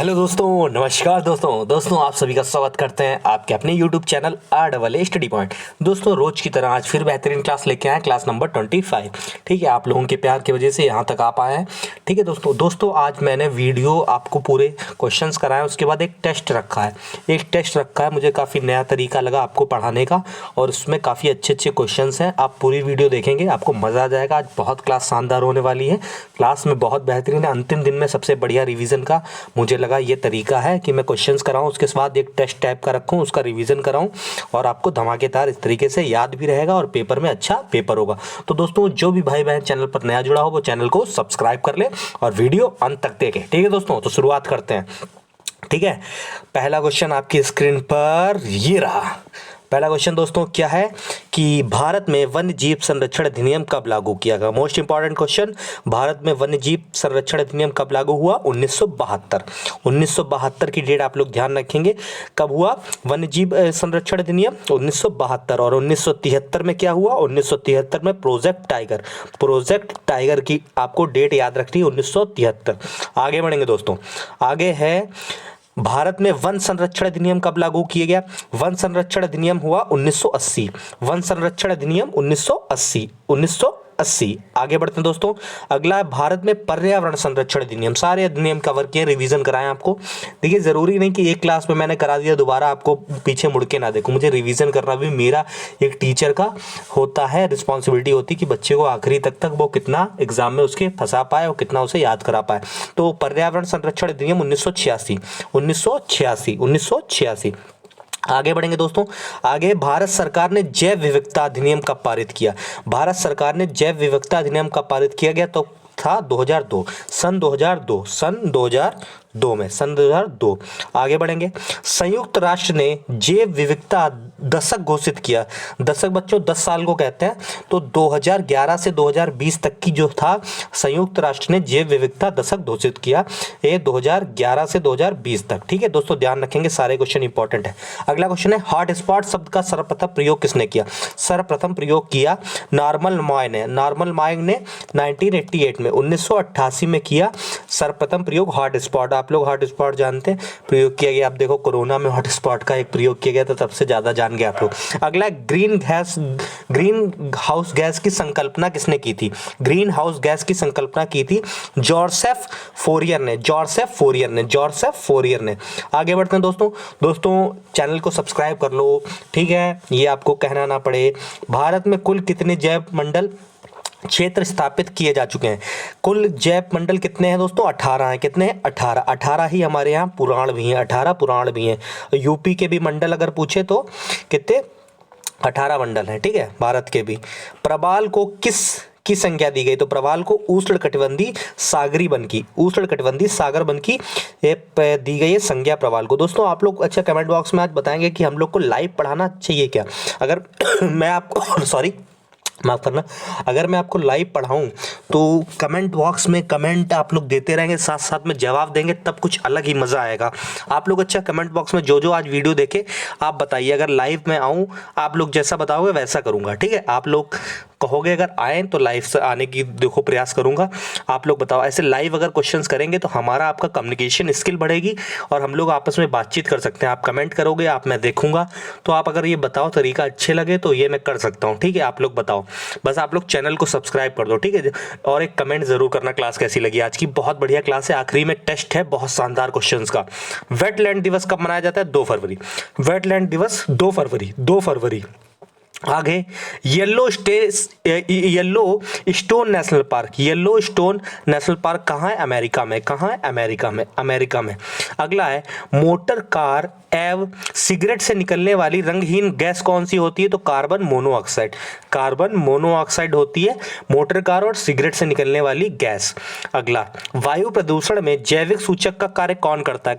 Hello दोस्तों, नमस्कार दोस्तों आप सभी का स्वागत करते हैं आपके अपने YouTube channel RAA study point. दोस्तों रोज की तरह आज फिर बेहतरीन क्लास लेके आए, क्लास नंबर 25। ठीक है, आप लोगों के प्यार की वजह से यहाँ तक आ पाए हैं। ठीक है दोस्तों आज मैंने वीडियो आपको पूरे क्वेश्चंस कराए, उसके बाद एक टेस्ट रखा है। मुझे काफ़ी नया तरीका लगा आपको पढ़ाने का, और उसमें काफ़ी अच्छे क्वेश्चन हैं। आप पूरी वीडियो देखेंगे, आपको मज़ा आ जाएगा। आज बहुत क्लास शानदार होने वाली है, क्लास में बहुत बेहतरीन है। अंतिम दिन में सबसे बढ़िया रिवीजन का मुझे लगा ये तरीका है कि मैं क्वेश्चंस कराऊं, उसके बाद एक टेस्ट टाइप का रखूं, उसका रिवीजन कराऊं, और आपको धमाकेदार इस तरीके से याद भी रहेगा और पेपर में अच्छा पेपर होगा। तो दोस्तों जो भी भाई बहन चैनल पर नया जुड़ा हो वो चैनल को सब्सक्राइब कर ले और वीडियो अंत तक देखे। ठीक है दोस्तों, तो शुरुआत करते हैं। ठीक है, पहला क्वेश्चन आपकी स्क्रीन पर ये रहा। पहला क्वेश्चन दोस्तों क्या है कि भारत में वन्य जीव संरक्षण अधिनियम कब लागू किया गया। मोस्ट इंपॉर्टेंट क्वेश्चन, भारत में वन्य जीव संरक्षण अधिनियम कब लागू हुआ। 1972 की डेट आप लोग ध्यान रखेंगे, कब हुआ वन्य जीव संरक्षण अधिनियम 1972। और 1973 में क्या हुआ, 1973 में प्रोजेक्ट टाइगर की आपको डेट याद रखनी है, 1973। आगे बढ़ेंगे दोस्तों, आगे है भारत में वन संरक्षण अधिनियम कब लागू किया गया। वन संरक्षण अधिनियम हुआ 1980। वन संरक्षण अधिनियम 1980। आगे बढ़ते हैं दोस्तों, अगला है भारत में पर्यावरण संरक्षण अधिनियम। सारे अधिनियम कवर किए, रिवीजन कराएं आपको। देखिए जरूरी नहीं कि एक क्लास में मैंने करा दिया दोबारा आपको पीछे मुड़ के ना देखो, मुझे रिवीजन करना भी मेरा एक टीचर का होता है, रिस्पॉन्सिबिलिटी होती है कि बच्चे को आखिरी तक वो कितना एग्जाम में उसके फंसा पाए और कितना उसे याद करा पाए। तो पर्यावरण संरक्षण अधिनियम 1986। आगे बढ़ेंगे दोस्तों, आगे भारत सरकार ने जैव विविधता अधिनियम कब पारित किया। भारत सरकार ने जैव विविधता अधिनियम कब पारित किया गया तो था 2002, सन 2002। आगे बढ़ेंगे, संयुक्त राष्ट्र ने जैव विविधता दशक घोषित किया। दशक बच्चों 10 साल को कहते हैं, तो 2011 से 2020 तक की जो था संयुक्त राष्ट्र ने जैव विविधता दशक घोषित किया, ये 2011 से 2020 तक। ठीक है दोस्तों, ध्यान रखेंगे, सारे क्वेश्चन इंपॉर्टेंट है। अगला क्वेश्चन है हॉटस्पॉट शब्द का सर्वप्रथम प्रयोग किसने किया। सर्वप्रथम प्रयोग किया नॉर्मन मॉय ने 1988 में 1988 में किया सर्वप्रथम प्रयोग हाउस आप लोग हॉटस्पॉट जानते हैं, प्रयोग किया गया। आप देखो कोरोना में हॉटस्पॉट का एक प्रयोग किया गया, तो तब से ज्यादा जान गए आप लोग। अगला ग्रीन हाउस गैस की संकल्पना किसने की थी। ग्रीन हाउस गैस की संकल्पना की थी जोसेफ फोरियर ने। आगे बढ़ते हैं दोस्तों चैनल को सब्सक्राइब कर लो, ठीक है, ये आपको कहना ना पड़े। भारत में कुल कितने जैव मंडल क्षेत्र स्थापित किए जा चुके हैं। कुल जैव मंडल कितने हैं दोस्तों, 18 हैं। कितने हैं, 18 ही हमारे यहाँ पुराण भी हैं, 18 पुराण भी हैं। यूपी के भी मंडल अगर पूछे तो कितने, 18 मंडल हैं। ठीक है, भारत के भी। प्रवाल को किस की संज्ञा दी गई, तो प्रवाल को उष्णकटिबंधीय सागर वन की दी गई है संज्ञा प्रवाल को। दोस्तों आप लोग अच्छा कमेंट बॉक्स में आज बताएंगे कि हम लोग को लाइव पढ़ाना चाहिए क्या। अगर मैं आपको माफ करना, अगर मैं आपको लाइव पढ़ाऊं तो कमेंट बॉक्स में कमेंट आप लोग देते रहेंगे, साथ साथ में जवाब देंगे, तब कुछ अलग ही मज़ा आएगा। आप लोग अच्छा कमेंट बॉक्स में जो आज वीडियो देखे आप बताइए। अगर लाइव में आऊं, आप लोग जैसा बताओगे वैसा करूंगा। ठीक है, आप लोग कहोगे अगर आए तो लाइव से आने की देखो प्रयास करूंगा। आप लोग बताओ, ऐसे लाइव अगर क्वेश्चंस करेंगे तो हमारा आपका कम्युनिकेशन स्किल बढ़ेगी और हम लोग आपस में बातचीत कर सकते हैं। आप कमेंट करोगे, आप मैं देखूंगा, तो आप अगर ये बताओ तरीका अच्छे लगे तो ये मैं कर सकता हूँ। ठीक है, आप लोग बताओ, बस आप लोग चैनल को सब्सक्राइब कर दो। ठीक है, और एक कमेंट जरूर करना क्लास कैसी लगी। आज की बहुत बढ़िया क्लास है, आखिरी में टेस्ट है बहुत शानदार क्वेश्चंस का। वेटलैंड दिवस कब मनाया जाता है, 2 फरवरी। वेटलैंड दिवस 2 फरवरी। आगे येलो स्टोन नेशनल पार्क कहाँ है, अमेरिका में। अगला है मोटर कार एवं सिगरेट से निकलने वाली रंगहीन गैस कौन सी होती है, तो कार्बन मोनोऑक्साइड होती है मोटर कार और सिगरेट से निकलने वाली गैस। अगला वायु प्रदूषण में जैविक सूचक का कार्य कौन करता है,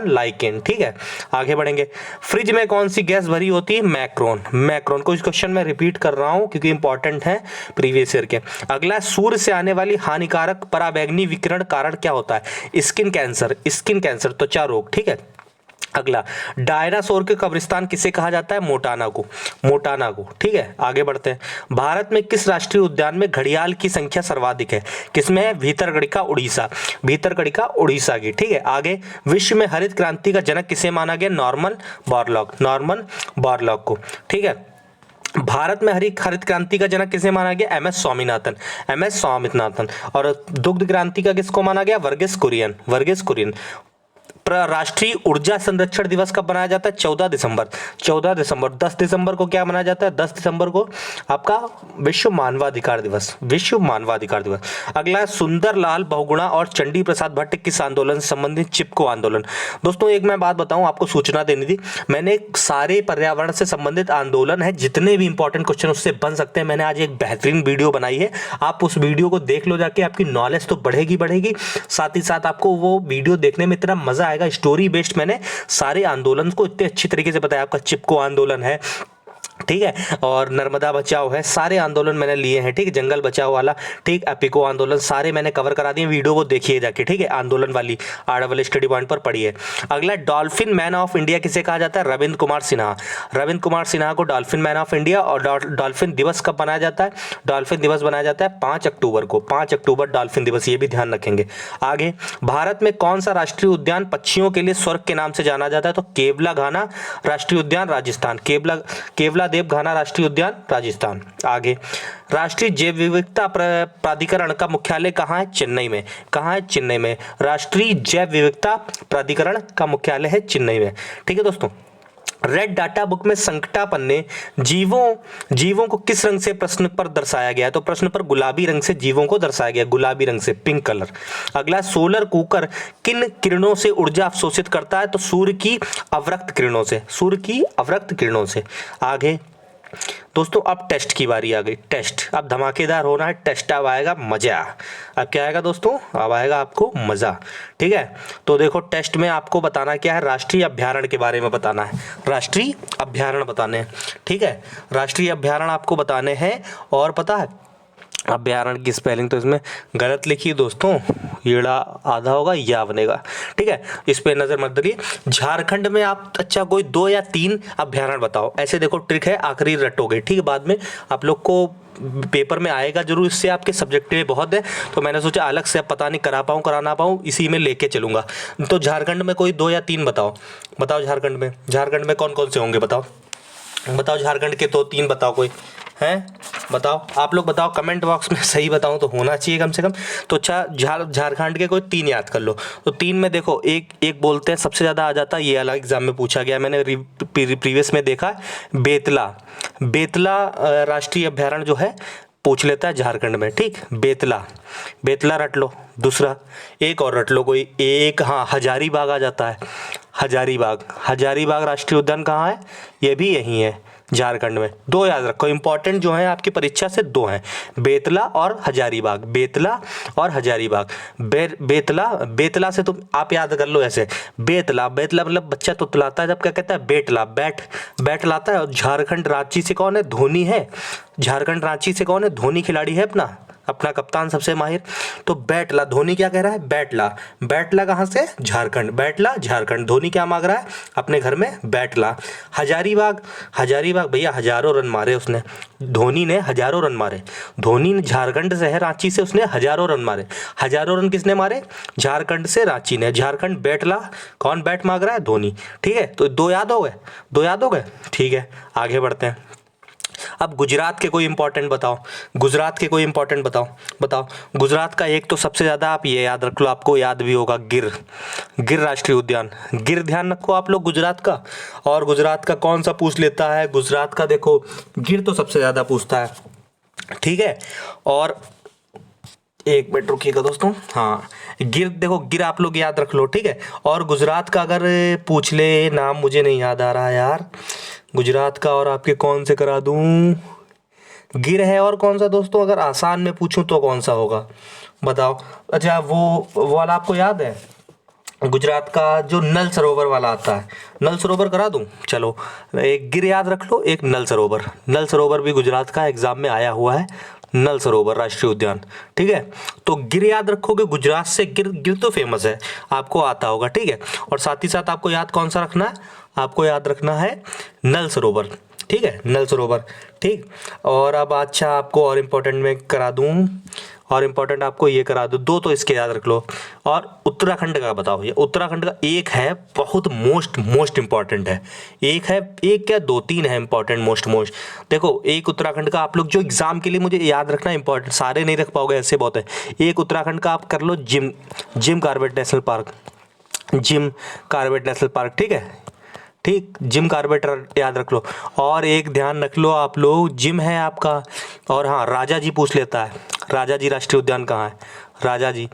लाइकेन। ठीक है, आगे बढ़ेंगे। फ्रिज में कौन सी गैस भरी होती है, मैक्रोन। कुछ क्वेश्चन मैं रिपीट कर रहा हूं क्योंकि इंपॉर्टेंट है प्रीवियस ईयर के। अगला सूर्य से आने वाली हानिकारक पराबैंगनी विकिरण कारण क्या होता है, स्किन कैंसर, त्वचा रोग। ठीक है, अगला, डायनासोर के कब्रिस्तान किसे कहा जाता है? मोंटाना को, मोंटाना को। ठीक है, आगे बढ़ते हैं। भारत में किस राष्ट्रीय उद्यान में घड़ियाल की संख्या सर्वाधिक है? किसमें है? भीतरकनिका उड़ीसा, भीतरकनिका उड़ीसा की। ठीक है, आगे, विश्व में हरित क्रांति का जनक किसे माना गया? नॉर्मन बोरलॉग, नॉर्मन बोरलॉग को। ठीक है, भारत में हरित क्रांति का जनक किसे माना गया? M S Swaminathan, M S Swaminathan. और दुग्ध क्रांति का किसको माना गया? वर्गीस कुरियन, वर्गीस कुरियन। राष्ट्रीय ऊर्जा संरक्षण दिवस कब मनाया जाता है? 14 दिसंबर, 14 दिसंबर। 10 दिसंबर को क्या मनाया जाता है? 10 दिसंबर को आपका विश्व मानवाधिकार दिवस, विश्व मानवाधिकार दिवस। अगला, सुंदरलाल बहुगुणा और चंडी प्रसाद भट्ट किस आंदोलन से संबंधित? चिपको आंदोलन। दोस्तों एक मैं बात बताऊं, आपको सूचना देनी थी, मैंने सारे पर्यावरण से संबंधित आंदोलन है, जितने भी इंपॉर्टेंट क्वेश्चन उससे बन सकते हैं, मैंने आज एक बेहतरीन वीडियो बनाई है। आप उस वीडियो को देख लो जाके, आपकी नॉलेज तो बढ़ेगी बढ़ेगी, साथ ही साथ आपको वो वीडियो देखने में इतना मजा आएगा। स्टोरी बेस्ड मैंने सारे आंदोलन को इतने अच्छी तरीके से बताया। आपका चिपको आंदोलन है, ठीक है, और नर्मदा बचाओ है, सारे आंदोलन मैंने लिए हैं। ठीक, जंगल बचाओ वाला, ठीक, एपिको आंदोलन, सारे मैंने कवर करा दिए। वीडियो को देखिए जाके, ठीक है, आंदोलन वाली आर्डर स्टडी पॉइंट पर पढ़िए। अगला, डॉल्फिन मैन ऑफ इंडिया किसे कहा जाता है? रविंद्र कुमार सिन्हा, रविंद्र कुमार सिन्हा को डॉल्फिन मैन ऑफ इंडिया। और डॉल्फिन दिवस कब मनाया जाता है? डॉल्फिन दिवस मनाया जाता है 5 अक्टूबर को, 5 अक्टूबर डॉल्फिन दिवस, ये भी ध्यान रखेंगे। आगे, भारत में कौन सा राष्ट्रीय उद्यान पक्षियों के लिए स्वर्ग के नाम से जाना जाता है? तो केवला घाना राष्ट्रीय उद्यान राजस्थान, केवला देव घाना राष्ट्रीय उद्यान राजस्थान। आगे, राष्ट्रीय जैव विविधता प्राधिकरण का मुख्यालय कहाँ है? चेन्नई में। कहाँ है? चेन्नई में। राष्ट्रीय जैव विविधता प्राधिकरण का मुख्यालय है चेन्नई में। ठीक है दोस्तों, रेड डाटा बुक में संकटापन ने जीवों को किस रंग से प्रश्न पर दर्शाया गया है? तो प्रश्न पर गुलाबी रंग से जीवों को दर्शाया गया, गुलाबी रंग से, पिंक कलर। अगला, सोलर कुकर किन किरणों से ऊर्जा अवशोषित करता है? तो सूर्य की अवरक्त किरणों से, सूर्य की अवरक्त किरणों से। आगे दोस्तों, अब टेस्ट की बारी आ गई। टेस्ट अब धमाकेदार होना है, टेस्ट अब आएगा मजा। अब क्या आएगा दोस्तों? अब आएगा आपको मजा। ठीक है, तो देखो टेस्ट में आपको बताना क्या है? राष्ट्रीय अभ्यारण्य के बारे में बताना है, राष्ट्रीय अभ्यारण्य बताने हैं। ठीक है, राष्ट्रीय अभ्यारण्य आपको बताने हैं। और पता है अभ्यारण्य की स्पेलिंग तो इसमें गलत लिखी है दोस्तों, येड़ा आधा होगा या बनेगा। ठीक है, इस पे नजर मत डालिए। झारखंड में आप अच्छा कोई 2 या 3 अभ्यारण्य बताओ, ऐसे देखो ट्रिक है, आखिरी रटोगे। ठीक है, बाद में आप लोग को पेपर में आएगा जरूर, इससे आपके सब्जेक्ट में बहुत है, तो मैंने सोचा अलग से अब पता नहीं करा पाऊँ करा ना पाऊँ, इसी में लेके चलूंगा। तो झारखंड में कोई 2 या 3 बताओ, बताओ झारखंड में कौन कौन से होंगे? बताओ बताओ, झारखंड के 2-3 बताओ, कोई हैं? बताओ, आप लोग बताओ कमेंट बॉक्स में, सही बताऊं तो होना चाहिए कम से कम। तो अच्छा, झारखंड के कोई 3 याद कर लो। तो 3 में देखो, एक बोलते हैं सबसे ज़्यादा आ जाता है, ये अलग एग्जाम में पूछा गया, मैंने प्रीवियस में देखा, बेतला। बेतला राष्ट्रीय अभ्यारण्य जो है पूछ लेता है झारखंड में। ठीक, बेतला रट लो। दूसरा एक और रट लो कोई एक, हाँ, हजारीबाग आ जाता है, हजारीबाग राष्ट्रीय उद्यान कहाँ है? ये भी यही है, झारखंड में। 2 याद रखो, इंपॉर्टेंट जो है आपकी परीक्षा से 2 हैं, बेतला और हजारीबाग, बेतला और हजारीबाग। बेतला से तुम आप याद कर लो ऐसे, बेतला मतलब बच्चा तुतलाता है जब, क्या कहता है? बेटला, बैट लाता है। और झारखंड रांची से कौन है? धोनी है। झारखंड रांची से कौन है? धोनी खिलाड़ी है अपना कप्तान सबसे माहिर। तो बैटला, धोनी क्या कह रहा है? बैटला कहाँ से? झारखंड, बैटला झारखंड। धोनी क्या मांग रहा है? अपने घर में बैटला। हजारीबाग भैया हजारों रन मारे उसने, धोनी ने हजारों रन मारे। धोनी ने झारखंड से है, रांची से, उसने हजारों रन मारे। हजारों रन किसने मारे? झारखंड से रांची ने। झारखंड बैटला, कौन बैट मांग रहा है? धोनी। ठीक है, तो 2 याद हो गए। ठीक है, आगे बढ़ते हैं। अब गुजरात के कोई इंपॉर्टेंट बताओ, बताओ। गुजरात का एक तो सबसे ज़्यादा आप ये याद रख लो, आपको याद भी होगा, गिर राष्ट्रीय उद्यान। गिर ध्यान रखो आप लोग गुजरात का। और गुजरात का कौन सा पूछ लेता है? गुजरात का देखो, गिर तो सबसे ज़्यादा पूछता है। ठीक है, और एक मिनट रुकिएगा दोस्तों, हाँ, गिर आप लोग याद रख लो। ठीक है, और गुजरात का अगर पूछ ले, नाम मुझे नहीं याद आ रहा यार गुजरात का, और आपके कौन से करा दूं? गिर है, और कौन सा दोस्तों? अगर आसान में पूछूं तो कौन सा होगा बताओ? अच्छा, वो वाला आपको याद है? गुजरात का जो नल सरोवर वाला आता है, नल सरोवर करा दूं? चलो, एक गिर याद रख लो, एक नल सरोवर भी गुजरात का एग्जाम में आया हुआ है। नल सरोवर राष्ट्रीय उद्यान। ठीक है, तो गिर याद रखोगे, गुजरात से गिर, गिर तो फेमस है, आपको आता होगा। ठीक है, और साथ ही साथ आपको याद कौन सा रखना है, आपको याद रखना है नल सरोवर। ठीक है, नल सरोवर। ठीक, और अब अच्छा आपको और इम्पोर्टेंट मैं करा दूं, और इम्पोर्टेंट आपको ये करा दूं, दो तो इसके याद रख लो। और उत्तराखंड का बताओ, ये उत्तराखंड का एक है बहुत मोस्ट इम्पॉर्टेंट है, एक है, एक क्या दो तीन है इम्पॉर्टेंट, मोस्ट। देखो, एक उत्तराखंड का आप लोग जो एग्जाम के लिए मुझे याद रखना इंपॉर्टेंट, सारे नहीं रख पाओगे, ऐसे बहुत है। एक उत्तराखंड का आप कर लो Jim Corbett national park, Jim Corbett national park. ठीक है, ठीक, जिम कॉर्बेट याद रख लो। और एक ध्यान रख लो आप लोग, जिम है आपका, और हाँ राजा जी पूछ लेता है, राजा जी राष्ट्रीय उद्यान कहाँ है, राजा जी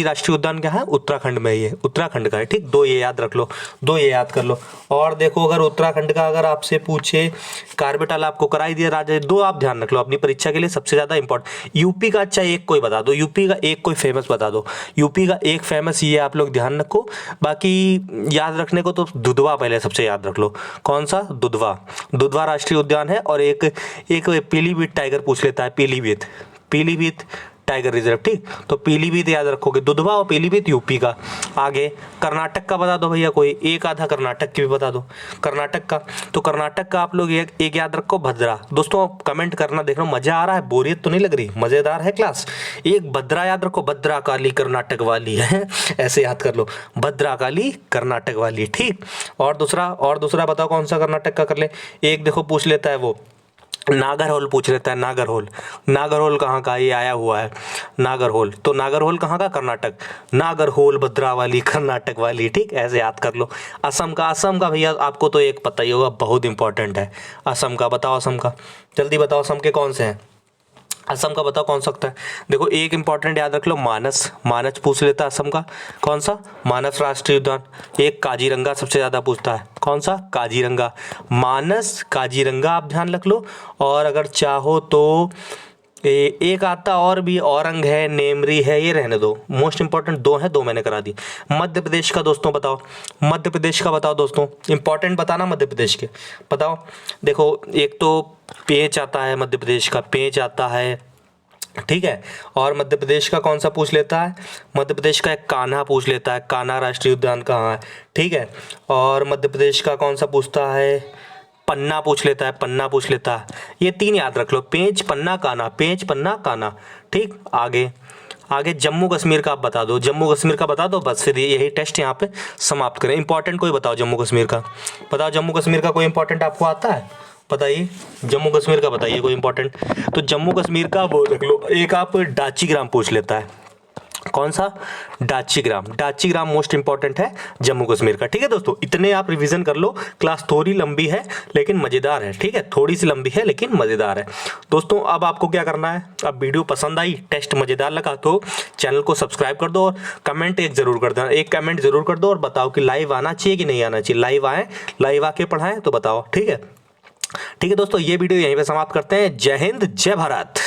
राष्ट्रीय उद्यान कहाँ है, उत्तराखंड में, ये उत्तराखंड का है। ठीक, दो ये याद रख लो, दो ये याद कर लो। और देखो, अगर उत्तराखंड का अगर आपसे पूछे, कार्बेटाल आपको करा ही दिया, राजा, दो आप ध्यान रख लो अपनी परीक्षा के लिए सबसे ज़्यादा इंपॉर्टेंट। यूपी का अच्छा एक कोई बता दो, यूपी का एक कोई फेमस बता दो, यूपी का एक फेमस, ये आप लोग ध्यान रखो। बाकी याद रखने को तो दुधवा पहले सबसे याद रख लो, कौन सा, दुधवा राष्ट्रीय उद्यान है। और एक पीलीभीत टाइगर पूछ लेता है, पीलीभीत टाइगर रिजर्व। ठीक, तो पीलीभीत याद रखोगे, दुधवा और पीलीभीत यूपी का। आगे कर्नाटक का बता दो भैया, कोई एक आधा कर्नाटक की भी बता दो, कर्नाटक का। तो कर्नाटक का आप लोग एक याद रखो, भद्रा। दोस्तों कमेंट करना, देख रहा हूँ मजा आ रहा है, बोरियत तो नहीं लग रही, मजेदार है क्लास। एक भद्रा याद रखो, भद्रा काली कर्नाटक वाली है ऐसे याद कर लो, भद्रा काली कर्नाटक वाली। ठीक, और दूसरा बताओ कौन सा कर्नाटक का कर ले। एक देखो पूछ लेता है वो नागरहोल पूछ लेता है, नागरहोल कहाँ का, ये आया हुआ है नागरहोल, तो नागरहोल कहाँ का, कर्नाटक, नागरहोल भद्रा वाली कर्नाटक वाली। ठीक, ऐसे याद कर लो। असम का भैया आपको तो एक पता ही होगा, बहुत इंपॉर्टेंट है असम का। बताओ असम का, जल्दी बताओ असम के कौन से हैं, असम का बताओ कौन सकता है। देखो, एक इंपॉर्टेंट याद रख लो, मानस पूछ लेता है असम का, कौन सा, मानस राष्ट्रीय उद्यान। एक काजीरंगा सबसे ज़्यादा पूछता है, कौन सा, काजीरंगा, मानस काजीरंगा आप ध्यान रख लो। और अगर चाहो तो एक आता और भी, औरंग है, नेमरी है, ये रहने दो, मोस्ट इंपॉर्टेंट दो है, दो मैंने करा दी। मध्य प्रदेश का दोस्तों बताओ, मध्य प्रदेश का बताओ दोस्तों, इंपॉर्टेंट बताना मध्य प्रदेश के, बताओ। देखो, एक तो पेंच आता है, मध्य प्रदेश का पेंच आता है। ठीक है, और मध्य प्रदेश का कौन सा पूछ लेता है, मध्य प्रदेश का एक कान्हा पूछ लेता है, कान्हा राष्ट्रीय उद्यान कहाँ है। ठीक है, और मध्य प्रदेश का कौन सा पूछता है, पन्ना पूछ लेता है, ये तीन याद रख लो, पेंच पन्ना कान्हा। ठीक, आगे जम्मू कश्मीर का आप बता दो, जम्मू कश्मीर का बता दो, बस फिर यही टेस्ट यहाँ पे समाप्त करें। इंपॉर्टेंट कोई बताओ जम्मू कश्मीर का, बताओ जम्मू कश्मीर का कोई इंपॉर्टेंट आपको आता है, बताइए जम्मू कश्मीर का, बताइए कोई इंपॉर्टेंट। तो जम्मू कश्मीर का वो देख लो, एक आप डाची ग्राम पूछ लेता है, कौन सा, डाची ग्राम मोस्ट इंपॉर्टेंट है जम्मू कश्मीर का। ठीक है दोस्तों, इतने आप रिवीजन कर लो, क्लास थोड़ी लंबी है लेकिन मज़ेदार है। ठीक है, थोड़ी सी लंबी है लेकिन मज़ेदार है। दोस्तों अब आपको क्या करना है, अब वीडियो पसंद आई, टेस्ट मज़ेदार लगा तो चैनल को सब्सक्राइब कर दो, और कमेंट एक ज़रूर कर देना, एक कमेंट ज़रूर कर दो, और बताओ कि लाइव आना चाहिए कि नहीं आना चाहिए, लाइव आके पढ़ाएं तो बताओ। ठीक है दोस्तों, ये वीडियो यहीं पे समाप्त करते हैं। जय हिंद, जय भारत।